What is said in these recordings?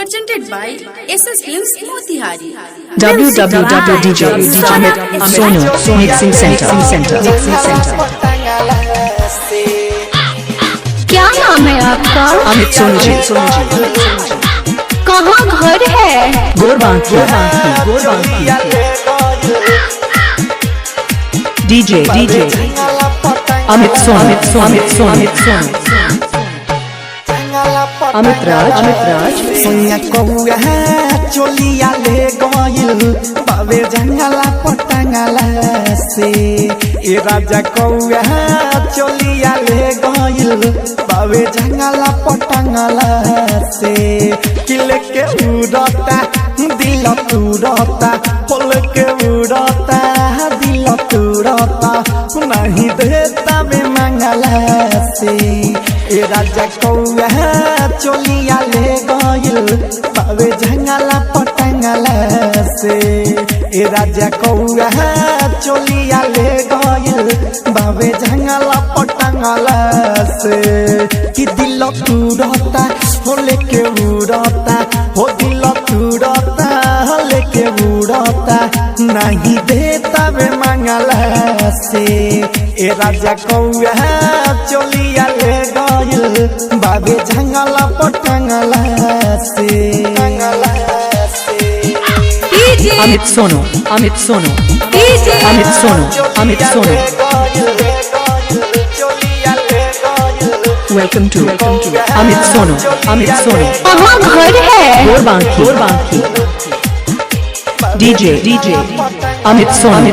presented by SS Films Motihari. www.dj.Amit Mixing Center. क्या नाम है आपका? अमित सोनू जी। कहाँ घर है? गोरबांकी DJ अमित सोनू अमित राज सोनिया कौआ चोलिया ले गइल बाबे जंगला पटंगला से ए राजा कौआ चोलिया ले गइल बाबे जंगला पटंगला से किले के उड़ता दिल तुरता पल के उड़ता दिल तुरता नहीं देता में मंगला से ए राजा कौआ चोलिया ले गइल बाबे जंगला पटंगला से ए राजा कौआ चोलिया ले गइल बाबे जंगला पटंगला से कि दिल तुरता हो लेके उड़ता हो दिल तुरता लेके उड़ता नहीं देता बे मंगला से ए राजा कौआ चोलिया ले गइल बाबे जंगला पटंगला से अमित सोनू वेलकम टू अमित सोनू कहाँ घर है? गोरबांकी DJ अमित सोनू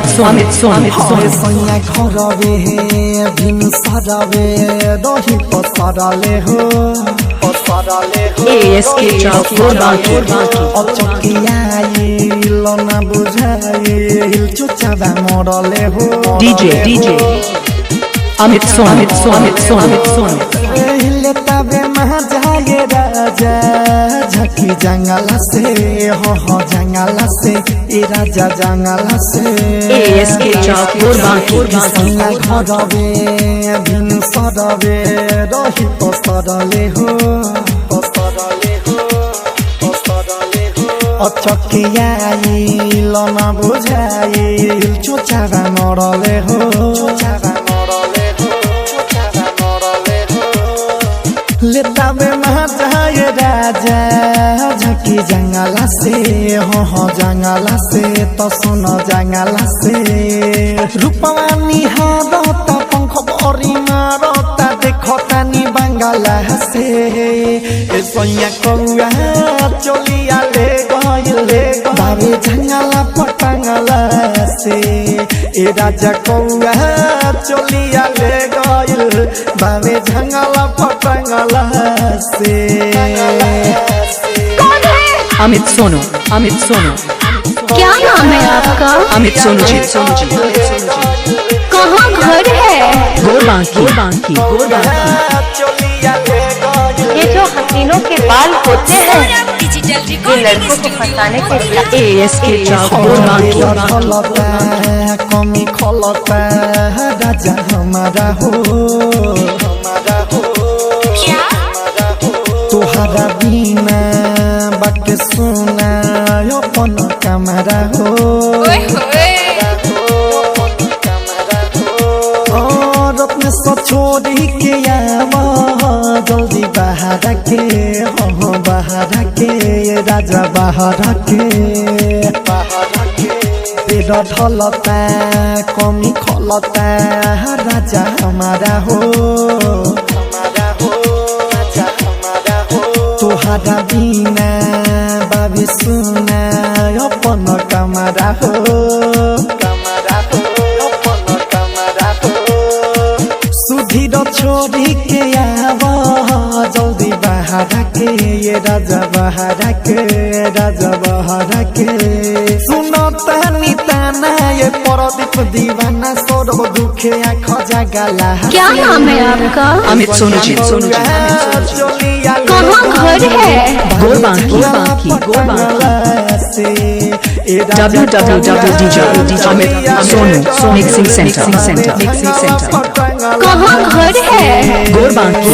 सोनिया घरवे बिन सरवे दही पसरले हो ASK चौक गोरबांकी अचकिया लना बुझाइल चुचावा मरले हो DJ अमित सोनू तबे महाजाए राजा झकी जंगला से हो जंगला से ए राजा जंगला से ASK चौक गोरबांकी सोनिया घरवे बिन सरवे रही पसरले हो अचकिया लना बुझाइल चुचावा मरले हो लेता बे महाजाए राजा झकी जंगला से हो जंगला से तो सुनो जंगला से रूपवा निहारता पंख बरी मारता देखो तानी बंगला से ए सोनिया कौआ चोलिया ले गइल बाबे जंगला पटंगला से ए राजा कौआ चोलिया ले गइल बाबे जंगला पटंगला से अमित सोनू क्या नाम है आपका? अमित सोनू जी कहाँ घर है? गोरबांकी ये जो हसीनों के बाल होते हैं ये लड़कों को फंसाने के लिए ASK चौक गोरबांकी कमी खलता राजा हमारा हो तुहरा बिना बात सुना अपन कमरा हो और अपने छोड़ी के आवा जल्दी बाहर के हो बाहर के राजा बाहर के पेड़ ढलता कमी खलता राजा हमारा हो तुहरा बिना बाबी सुना अपन कमरा हो सुधीर छोड़ी के आवा जल्दी बाहर के ये राजा बाहर के सुनो तानी ताना ये परदीप दीवाना सौरभ दुखे आँख जगला क्या नाम है आपका? अमित सोनू जी कहाँ घर है? गोरबांकी www.dj Mixing Center कहाँ घर है? गोरबांकी